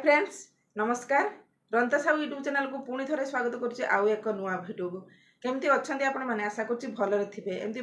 Hi friends नमस्कार रंता Sahu YouTube channel को पुणी थे स्वागत करुच्चे आउ एक नुआ भिडियो को केमती अच्छा आपण मैंने आशा करुच्ची भलरे थे एमती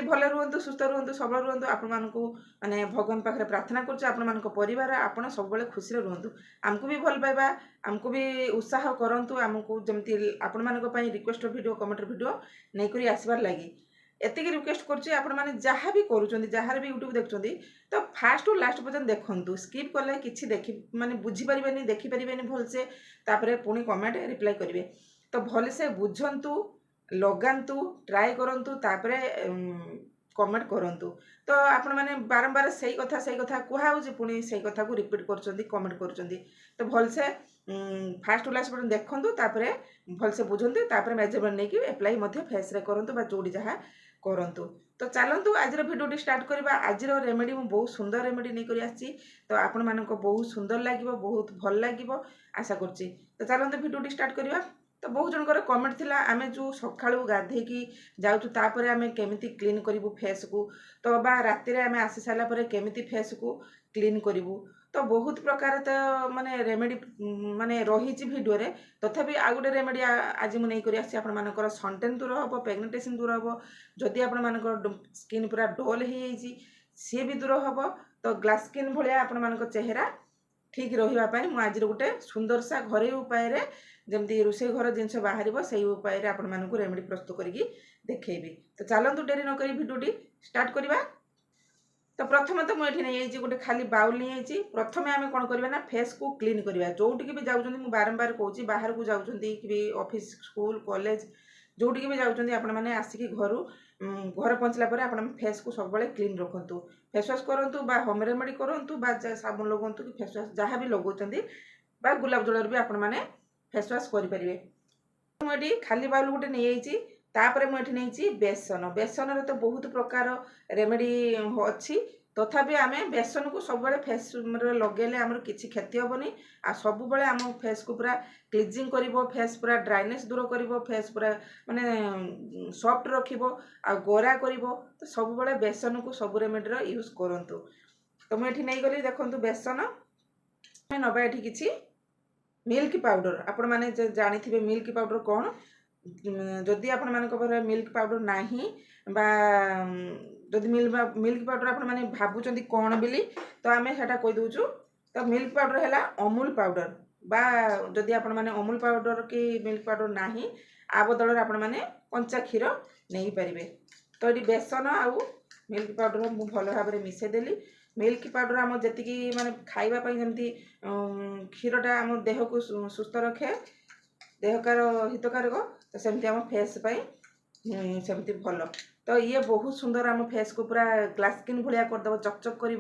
भल रुहतु सुस्थ रुहतु सबल रुहतु आपण मानक माने भगवान पाखे प्रार्थना करुच्चे आपण मान परिवार आपण सब खुशी रुहतु आमको भी भल पाइबा आमको भी उत्साह करंतु आमको जमती आपण मानक पई रिक्वेस्ट वीडियो कमेंट वीडियो नहीं करी आसबार लगी एतिक रिक्वेस्ट करुच्चे आपण माने जहाँ भी करूछंती जहाँ भी यूट्यूब देखछंती तो फास्ट टू लास्ट पर्यंत देखंतु स्किप कले किछि देखि माने बुझी परिबेनी देखि परिबेनी भलसे तापरे पुणी कमेंट रिप्लाई करिवे तो भलसे बुझंतु लगांतु ट्राई करंतु तापरे कमेंट करंतु तो आपण माने बारंबार सही कथा कुहा होछि पुणी सही कथा को रिपीट करछंती कमेंट करछंती तो भलसे फास्ट टू लास्ट पर्यंत देखंतु तापरे भलसे बुझंतु तापरे मेजरमेंट नेकी अप्लाई मध्ये फेस रे करंतु बा जोडी जहा करंतु तो चलतु आज भिडियो स्टार्ट करवा आज रेमेडी मु बहुत सुंदर रेमेडी नहीं करी आसी तो आपण मानक बहुत सुंदर लगे बहुत भल लगे आशा करछि तो चलतु भिडियो स्टार्ट करवा तो बहुत जनकर कमेंट थिला आमे जो सकाळू गाधे की जाउछु तापरे आमे केमिति क्लीन करिवु फेस को तो बा राति रे आमे आसी साला परे केमिति फेस को क्लीन करिवु तो बहुत प्रकार तो माने रेमेडी माने रही भिडियो रे तथापि आ गोटे रेमेडी आज मुझे नहीं आसी आपण मानकर सनटेन दूर हम प्रेगनेंटेशन दूर हम जदि आपण मानकर स्किन पूरा डल हो सी भी दूर हम तो ग्लास स्किन भाया आपण मानकर चेहरा ठीक रही मुझे आज गोटे सुंदर सा घरे उपाय रे जमती रोषे घर जिनस बाहर से उपाय रे आपण मानक रेमेडी प्रस्तुत करके देखेबी तो चलतु डेरी नक भिडियो स्टार्ट करवा तो प्रथम तो मुझे नहीं गोटे खाली बाउल नहीं प्रथम आम कौन करवा ना फेस को क्लीन करवा जोटिक भी जाऊँ मुझे बारंबार कहूँ बाहर को जाऊँ कि ऑफिस स्कूल कॉलेज जोटिक भी जाऊँ आपण मैंने आसिक घर घर पहुँचला आप फेस को सब क्लीन रखु फेस वाश करूँ बा होम रेमेडी करूँ बा साबुन लगातु कि फेस वाश जहाँ भी लगाउछंती बा गुलाब जल भी आपण मैंने फेस वाश करेंगे मुझे खाली बाउल गोटे नहीं तापर मुझे नहीं बेसन बेसन तो बहुत प्रकार रेमेडी अच्छी तथापि आम बेसन को सब फेस लगे आमर किसी क्षति हेनी आ सब आम फेस को पूरा क्लीजिंग कर फेस पूरा ड्राइनेस दूर कर फेस पूरा माने सॉफ्ट रखिब आ गोरा कर तो सब बेसन को सब रेमेडी यूज करूँ तो मुझे नहीं गली देखूँ बेसन नवा ये किसी मिल्क पाउडर आपण मैंने जानी मिल्क पाउडर कौन जदि आपण मानक मिल्क पाउडर नाही बा जदि मिल्क पाउडर आपण माने भाबुचंदी कौन बिली तो आमे सेटा कहि दोछु तो मिल्क पाउडर हैला अमूल पाउडर बा जदि आपण माने अमूल पाउडर की मिल्क पाउडर नाही आ बदल आपण माने कंचा क्षीर नहीं पारिबे तो ये बेसन आउ मिल्क पाउडर मु भल भाव में मिसे देली मिल्क पाउडर आम जी माने खाइबा पई जमती क्षीरटा आम देह को सुस्थ रखे देहकार हितकारक तो सेमती आम फेस सेमती भल तो ये बहुत सुंदर आम फेस को पूरा ग्लास स्किन भाया करदेव चकचक कर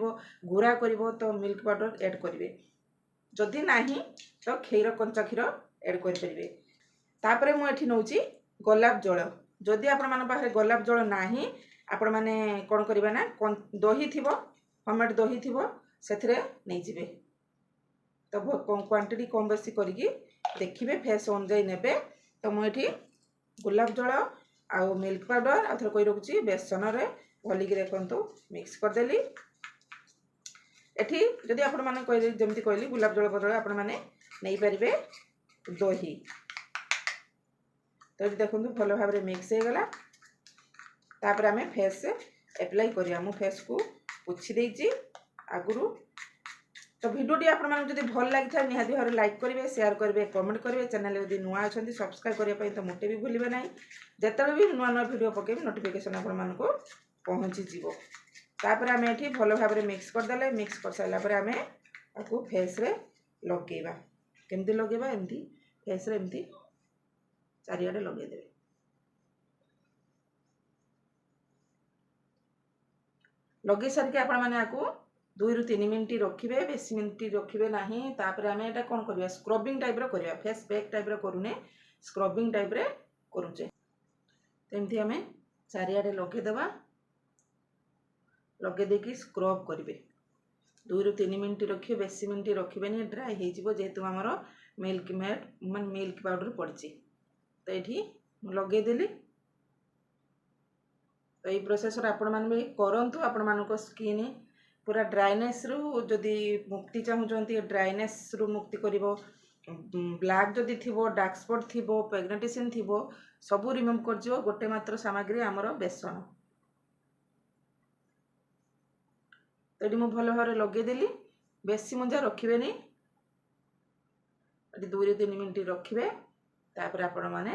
गोरा कर तो मिल्क पाउडर ऐड करेंगे जदि नहीं तो क्षीर कंचा क्षीर ऐड करेंगे तापर मुझे नौ गोलाप जल जदि आपण मान पाखे गोलाप जल नाही आपण माने कौन करबा ना दही थी होममेड दही थी से नहीं जिवे तो क्वांटिटी कम बेसी करिकी देखिए फेस अनुजाई ने तो मुझे गोलाप जल आउ मिल्क पाउडर आउ थे कही रखुच्छी बेसन रे भलिकी देखु मिक्स करदेली एठी जदि आपण माने कहली जमती कहली गोलाप जल बदल आपण माने नहीं पारिबे दही तो ये देखो भल भाव में मिक्स हो गला तापर आमे फेस एप्लाई करिया मु फेस को पोछि देछि आगुरु तो भिडियोटी आपड़ी भल लगी था निहाती भाव लाइक करेंगे शेयर करेंगे कमेंट करेंगे चैनल यदि नुआ अच्छा सब्सक्राइब करने तो मोटे भी भूलें ना जिते भी नुआ नुआ भिड पकड़ नोटिफिकेशन आपको पहुँची तापर आम ये भल भाव में मिक्स करदे मिक्स कर सारापर आम आपको फेस रे लगेगा केमती लगेगा एमती फेस रे एमती चारिआडे लगेदे लगे सारिक आपण मैंने आपको 2 ରୁ 3 मिनट रखिए बेस मिनट रखिए ना तापर आम यहाँ कौन करवा स्क्रबिंग टाइप करवा फेस पैक टाइप करूने स्क्रबिंग टाइप करुचे तेमती आम चारिआडे लगेदेवा लगेदेकी स्क्रब करेंगे 2 ରୁ 3 मिनट रखिए बेस मिनट रखिए ड्राए होेतु आमर मिल्क मेड मान मिल्क पाउडर पड़ी तो ये लगेदेली तो ये प्रोसेस आपण मैंने भी करूँ आपण मान स्किन पूरा ड्राइनेस रु जदि मुक्ति चाहूँगी ड्राइनेस रु मुक्ति करिवो ब्लैक जदि थिबो डार्क स्पॉट थिबो पिगमेंटेशन थिबो सबू रिमूव कर जिवो गोटे मात्र सामग्री आमर बेसन। तो ये भल भाव लगेदेली बेसी मुंजा रखिबेनी 2 ରୁ 3 मिनट रखिबे तापर आपण माने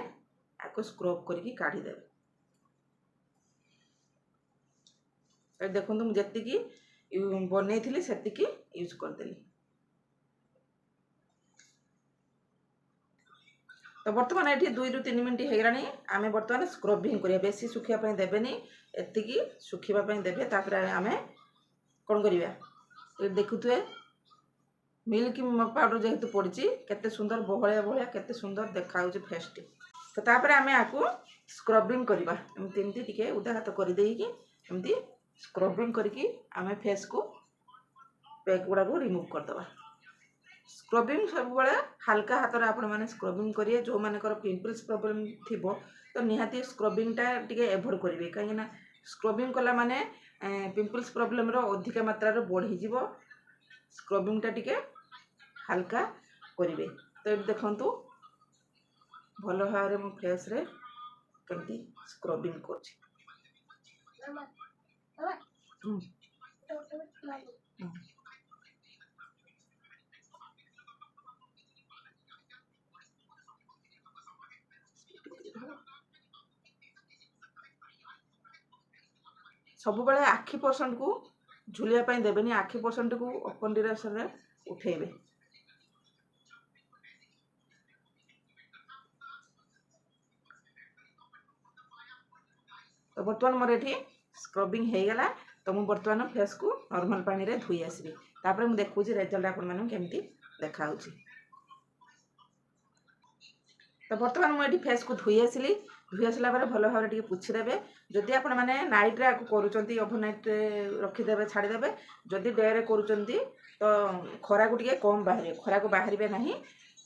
आको स्क्रब करके काढ़ी देबे। तो देखंतु मु जत्ती बनैथिली सेतिकी यूज कर देली। तो बर्तमान ये 2 ରୁ 3 मिनट हेगलानी आमे बर्तमान स्क्रबिंग करिया बेसी सुखिया पई देबेनी एतिकी सुखिबा पई देबे तापर आमे कोन करिया ये देखुथुए मिल्क पाउडर जेहेतु पड़ी केते सुंदर बहलिया बहलिया केते सुंदर देखा होची फेस्टी। तो तापर आमे आकु स्क्रबिंग करिबा एमती एमती टिके उदा हाथ कर देकी एमती स्क्रबिंग करके आमे फेस को पैक गुडा को रिमूव कर दबा। स्क्रबिंग सब बळे हल्का हाथ आपण माने स्क्रबिंग करिए जो मानकर पिंपल्स प्रॉब्लम थिबो तो निहाती स्क्रबिंग टा टिके एवॉइड करिवे काहे ना स्क्रबिंग कला माने पिंपल्स प्रॉब्लम रो अधिक मात्रा रो बढ़ी जीवो। स्क्रबिंग टा टिके हल्का करिवे। तो ये देखंतु भलो भाव मो फेस रे केमती स्क्रबिंग करछि। सब बळे आखि पर्सेंट को झुलिया पई देबेनी आखि पर्सेंट को ओपन डायरेक्शन रे उठेबे। तो बर्तमान मोर एठी स्क्रबिंग हे गला। तो मु बर्तमान फेस को नॉर्मल पानी रे धुई आसीबी तापर मु देखु जे रिजल्ट आपन माने केमती देखा होची। तो बर्तमान मु एठी फेस को धुई आसिली धुई आसला बारे भलो भाव टिके पुछि देबे। जदि आपण माने नाइट रे आकु करूचंती ओवरनाइट रे रखि देबे छाडी देबे। जदि डे रे करूचंती तो खरा को टिके कम बाहरे खरा को बाहरिबे नाही।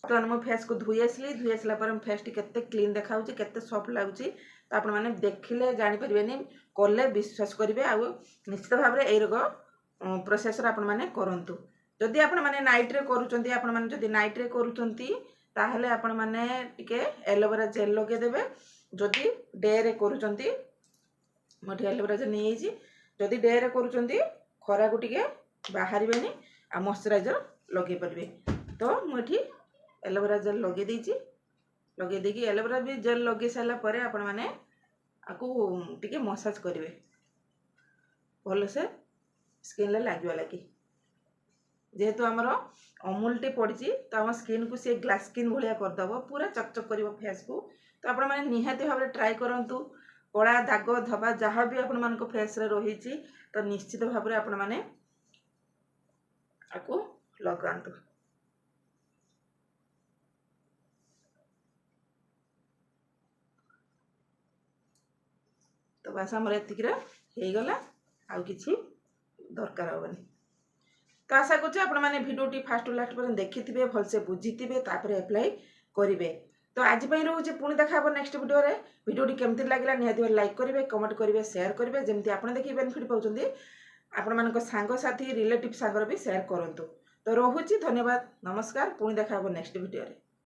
तो मु फेस को धुई आसला पर फेस टी केते क्लीन देखा होची केते सॉफ्ट लागुची। तो आपण माने देखिले जानि परिबेनी कले विश्वास करिवे आ निश्चित भाव रे ए रोग प्रोसेस रे आपण माने करंतु। जदि आपण माने नाइट रे करूचंती आपण माने जदि नाइट रे करूचंती ताहले आपण माने टिके एलोवेरा जेल लगे देबे। जदि डे रे करूचंती मोठी एलोवेरा जेल नै छी जदि डे रे करूचंती खरा को टिके बाहरिबेनी आ मॉइस्चराइजर लगे परिबे। तो मोठी एलोवेरा जेल लगे देची लगे देकी एलोवेरा भी जेल लगे साला परे आपण माने आकु टिके मसाज करिवे भलो से स्किन ले लागिवा लागी। जेहेतु आमर अमूल टे पड़ी तो आम स्किन को सी ग्लास स्किन भाया करदब पूरा चकचक कर फेस को। तो आपण माने निहाती भाव ट्राए करंतु कला दाग धबा जहाँ भी आपण मान फेस रे रही तो निश्चित भाव में आपण माने आकु लगांतु। तो बस आमर एतिक हो गला आउ किछि दरकार हेनी। तो आशा करूँ आपण मैंने भिडियोटी फास्ट लास्ट पर्यंत देखिथे भलसे बुझीथे तापर एप्लाई करेंगे। तो आज रोचे पुणी देखा नेक्स्ट वीडियो रे वीडियोटी केमती लगे निहाती लाइक करेंगे कमेंट करेंगे शेयर करेंगे जमी आप देखिए बेनिफिट पाँच आपण मान सांगसाथी रिलेटिव सांगर भी शेयर करूँ। तो रोचे धन्यवाद नमस्कार पुणी देखा नेक्स्ट वीडियो रे।